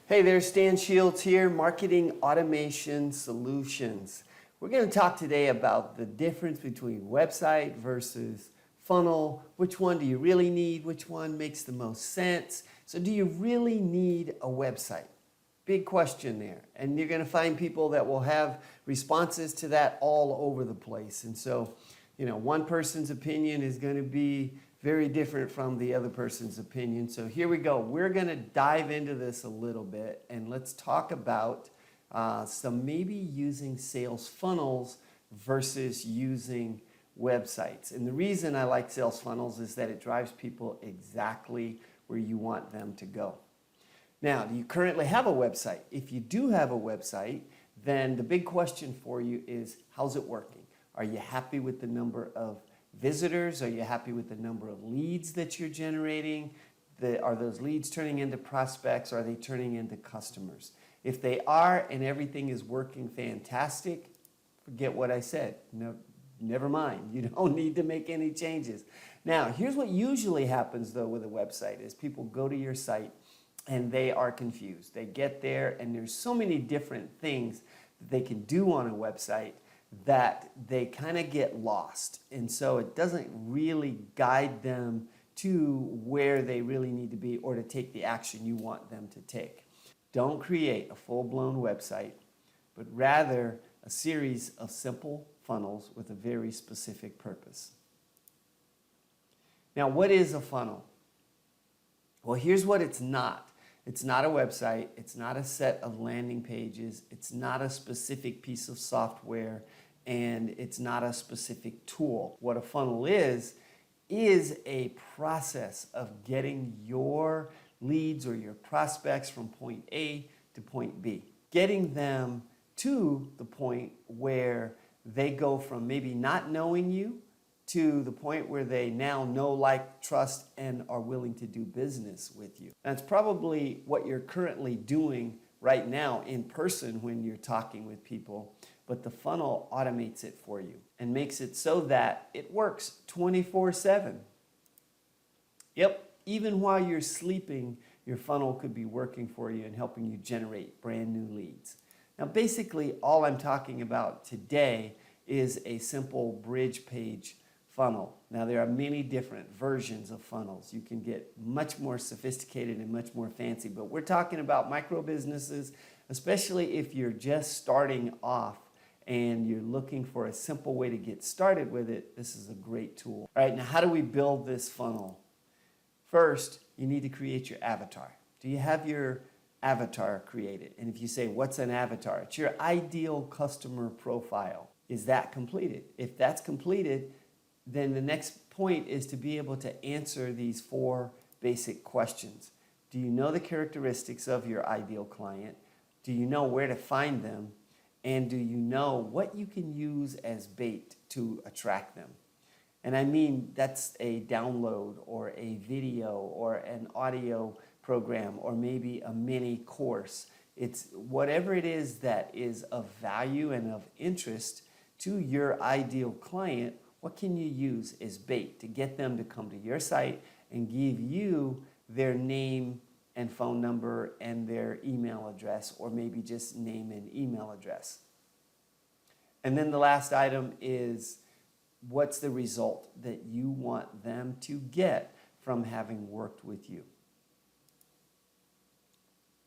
Hey there, Stan Shields here, Marketing Automation Solutions. We're going to talk today about the difference between website versus funnel. Which one do you really need? Which one makes the most sense? So do you really need a website? Big question there. And you're going to find people that will have responses to that all over the place. And so, one person's opinion is going to be very different from the other person's opinion. So here we go. We're going to dive into this a little bit, and let's talk about some maybe using sales funnels versus using websites. And the reason I like sales funnels is that it drives people exactly where you want them to go. Now, do you currently have a website? If you do have a website, then the big question for you is, how's it working? Are you happy with the number of visitors? Are you happy with the number of leads that you're generating? Are those leads turning into prospects? Are they turning into customers? If they are and everything is working fantastic, forget what I said. No, never mind. You don't need to make any changes. Now, here's what usually happens though with a website is people go to your site and they are confused. They get there and there's so many different things that they can do on a website that they kind of get lost. And so it doesn't really guide them to where they really need to be or to take the action you want them to take. Don't create a full-blown website, but rather a series of simple funnels with a very specific purpose. Now, what is a funnel? Well, here's what it's not. It's not a website. It's not a set of landing pages. It's not a specific piece of software, and it's not a specific tool. What a funnel is a process of getting your leads or your prospects from point A to point B, getting them to the point where they go from maybe not knowing you to the point where they now know, like, trust, and are willing to do business with you. That's probably what you're currently doing right now in person when you're talking with people, but the funnel automates it for you and makes it so that it works 24/7. Yep, even while you're sleeping, your funnel could be working for you and helping you generate brand new leads. Now, basically, all I'm talking about today is a simple bridge page funnel. Now, there are many different versions of funnels. You can get much more sophisticated and much more fancy, but we're talking about micro businesses, especially if you're just starting off and you're looking for a simple way to get started with it. This is a great tool. All right, now how do we build this funnel? First, you need to create your avatar. Do you have your avatar created? And if you say, what's an avatar? It's your ideal customer profile. Is that completed? If that's completed, then the next point is to be able to answer these 4 basic questions. Do you know the characteristics of your ideal client? Do you know where to find them? And do you know what you can use as bait to attract them? And I mean, that's a download or a video or an audio program or maybe a mini course. It's whatever it is that is of value and of interest to your ideal client. What can you use as bait to get them to come to your site and give you their name and phone number and their email address, or maybe just name and email address? And then the last item is, what's the result that you want them to get from having worked with you?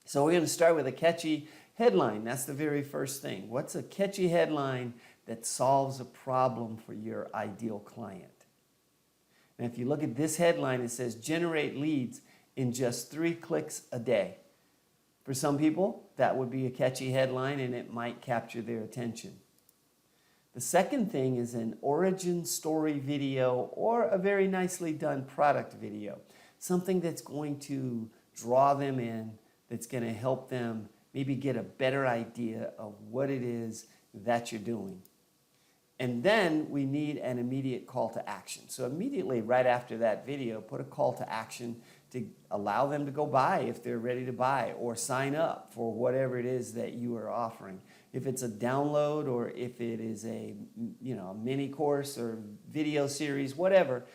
So we're going to start with a catchy headline. That's the very first thing. What's a catchy headline that solves a problem for your ideal client? And if you look at this headline, it says generate leads in just 3 clicks a day. For some people, that would be a catchy headline and it might capture their attention. The second thing is an origin story video or a very nicely done product video. Something that's going to draw them in, that's going to help them maybe get a better idea of what it is that you're doing. And then we need an immediate call to action. So immediately right after that video, put a call to action to allow them to go buy if they're ready to buy, or sign up for whatever it is that you are offering. If it's a download or if it is a mini course or video series, whatever,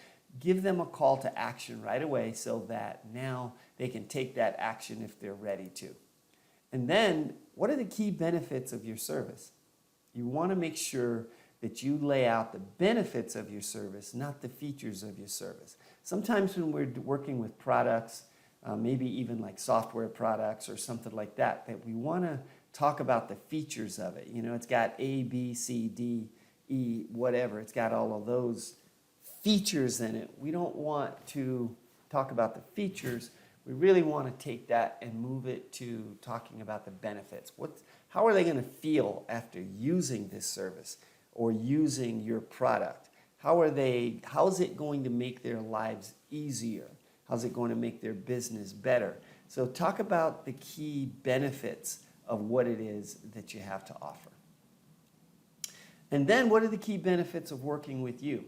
give them a call to action right away so that now they can take that action if they're ready to. And then, what are the key benefits of your service? You want to make sure that you lay out the benefits of your service, not the features of your service. Sometimes when we're working with products, maybe even like software products or something like that, that we want to talk about the features of it. You know, it's got A, B, C, D, E, whatever. It's got all of those features in it. We don't want to talk about the features. We really want to take that and move it to talking about the benefits. How are they going to feel after using this service or using your product? How is it going to make their lives easier? How's it going to make their business better? So talk about the key benefits of what it is that you have to offer. And then what are the key benefits of working with you?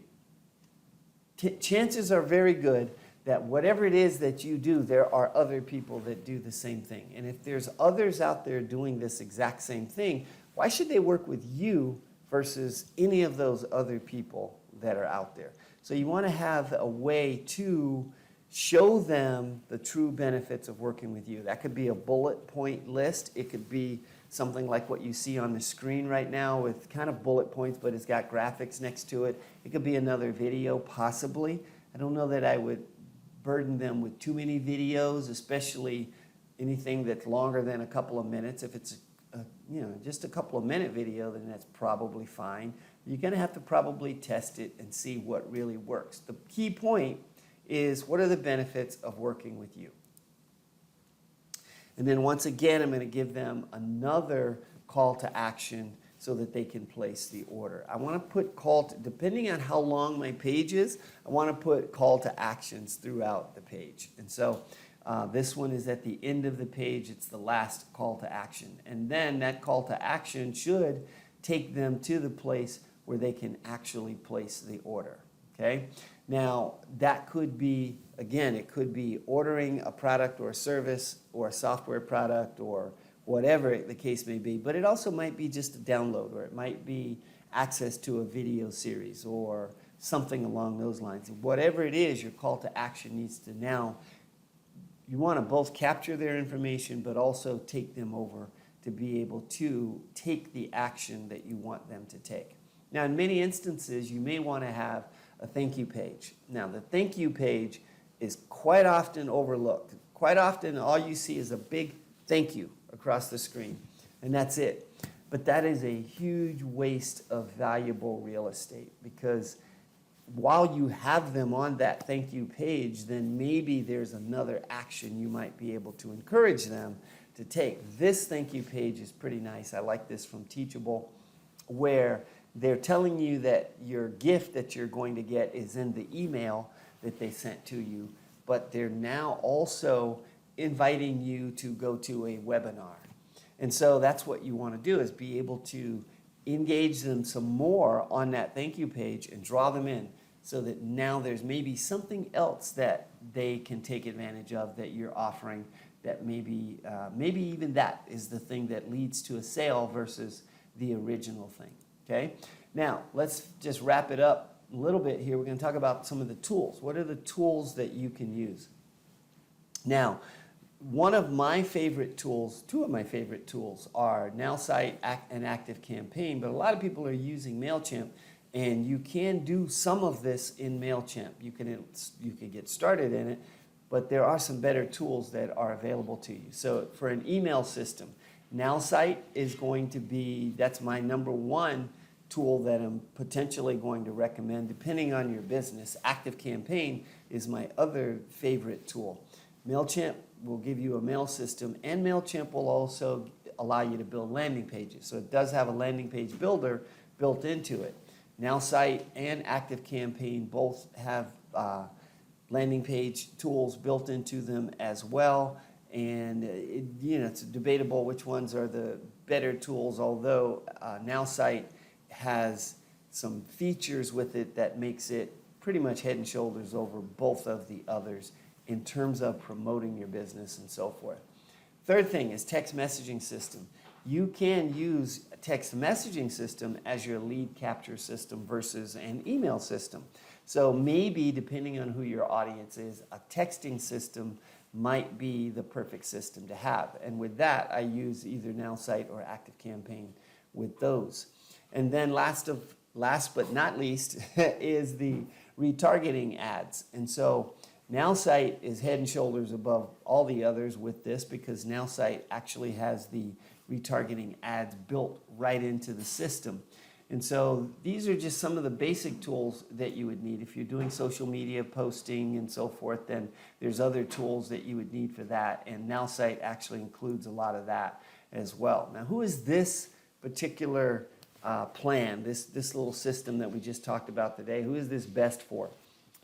Chances are very good that whatever it is that you do, there are other people that do the same thing. And if there's others out there doing this exact same thing, why should they work with you versus any of those other people that are out there? So you want to have a way to show them the true benefits of working with you. That could be a bullet point list. It could be something like what you see on the screen right now with kind of bullet points, but it's got graphics next to it. It could be another video, possibly. I don't know that I would burden them with too many videos, especially anything that's longer than a couple of minutes. If it's just a couple of minute video, then that's probably fine. You're going to have to probably test it and see what really works. The key point is, what are the benefits of working with you? And then once again, I'm going to give them another call to action so that they can place the order. I want to put depending on how long my page is, I want to put call to actions throughout the page. And so this one is at the end of the page. It's the last call to action. And then that call to action should take them to the place where they can actually place the order. Okay? Now, that could be, again, it could be ordering a product or a service or a software product or whatever the case may be, but it also might be just a download, or it might be access to a video series or something along those lines. Whatever it is, your call to action needs to now, you want to both capture their information but also take them over to be able to take the action that you want them to take. Now, in many instances, you may want to have a thank you page. Now, the thank you page is quite often overlooked. Quite often, all you see is a big thank you across the screen, and that's it. But that is a huge waste of valuable real estate, because while you have them on that thank you page, then maybe there's another action you might be able to encourage them to take. This thank you page is pretty nice. I like this from Teachable, where they're telling you that your gift that you're going to get is in the email that they sent to you, but they're now also inviting you to go to a webinar. And so that's what you want to do, is be able to engage them some more on that thank you page and draw them in, so that now there's maybe something else that they can take advantage of that you're offering, that maybe even that is the thing that leads to a sale versus the original thing. Okay? Now, let's just wrap it up a little bit here. We're going to talk about some of the tools. What are the tools that you can use? Now, one of my favorite tools, two of my favorite tools are NowSite and ActiveCampaign, but a lot of people are using MailChimp, and you can do some of this in MailChimp. You can get started in it, but there are some better tools that are available to you. So for an email system, NowSite is going to be, that's my number one tool that I'm potentially going to recommend depending on your business. ActiveCampaign is my other favorite tool. MailChimp will give you a mail system, and MailChimp will also allow you to build landing pages. So it does have a landing page builder built into it. NowSite and ActiveCampaign both have landing page tools built into them as well. And it's debatable which ones are the better tools, although NowSite has some features with it that makes it pretty much head and shoulders over both of the others in terms of promoting your business and so forth. Third thing is text messaging system. You can use a text messaging system as your lead capture system versus an email system. So maybe, depending on who your audience is, a texting system might be the perfect system to have. And with that, I use either NowSite or ActiveCampaign with those. And then last but not least is the retargeting ads. And so NowSite is head and shoulders above all the others with this, because NowSite actually has the retargeting ads built right into the system. And so these are just some of the basic tools that you would need. If you're doing social media posting and so forth, then there's other tools that you would need for that. And NowSite actually includes a lot of that as well. Now, who is this particular plan, this little system that we just talked about today? Who is this best for?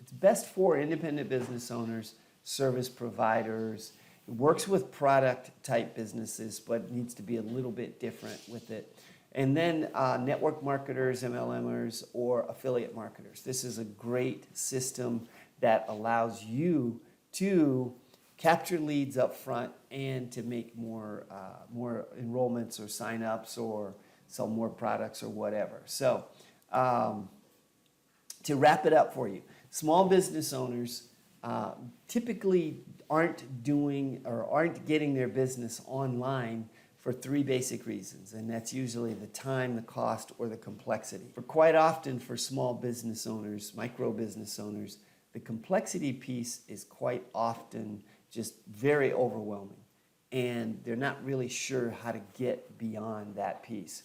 It's best for independent business owners, service providers. It works with product type businesses, but needs to be a little bit different with it. And then network marketers, MLMers, or affiliate marketers. This is a great system that allows you to capture leads up front and to make more enrollments or sign-ups or sell more products or whatever. So to wrap it up for you, small business owners typically aren't doing or aren't getting their business online for three basic reasons, and that's usually the time, the cost, or the complexity. For quite often for small business owners, micro business owners, the complexity piece is quite often just very overwhelming, and they're not really sure how to get beyond that piece.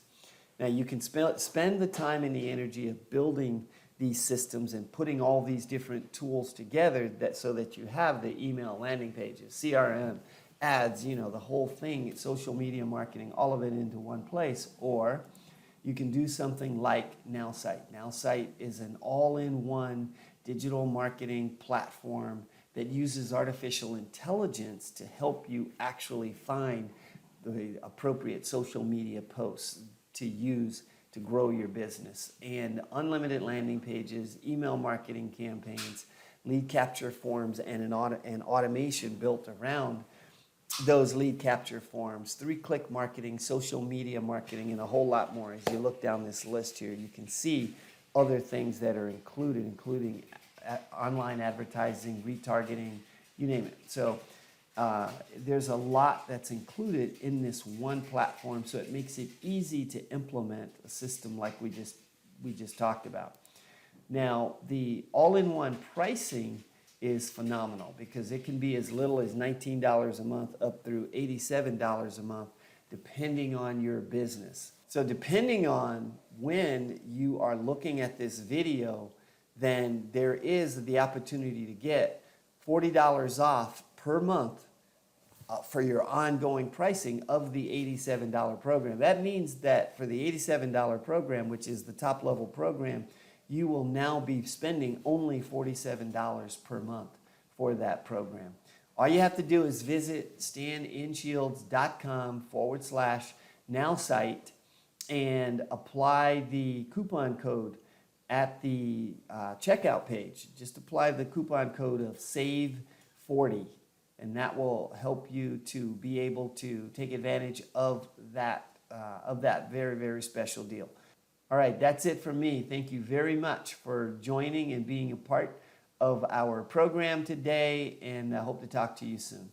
Now, you can spend the time and the energy of building these systems and putting all these different tools together so that you have the email landing pages, CRM, ads, the whole thing, social media marketing, all of it into one place. Or you can do something like NowSite. NowSite is an all-in-one digital marketing platform that uses artificial intelligence to help you actually find the appropriate social media posts to use to grow your business. And unlimited landing pages, email marketing campaigns, lead capture forms, and an automation built around those lead capture forms, 3-click marketing, social media marketing, and a whole lot more. As you look down this list here, you can see other things that are included, including online advertising, retargeting, you name it. So there's a lot that's included in this one platform, so it makes it easy to implement a system like we just talked about. Now, the all-in-one pricing is phenomenal because it can be as little as $19 a month up through $87 a month, depending on your business. So depending on when you are looking at this video, then there is the opportunity to get $40 off per month for your ongoing pricing of the $87 program. That means that for the $87 program, which is the top level program, you will now be spending only $47 per month for that program. All you have to do is visit staninshields.com/NowSite and apply the coupon code at the checkout page. Just apply the coupon code of SAVE40, and that will help you to be able to take advantage of that very, very special deal. All right, that's it from me. Thank you very much for joining and being a part of our program today, and I hope to talk to you soon.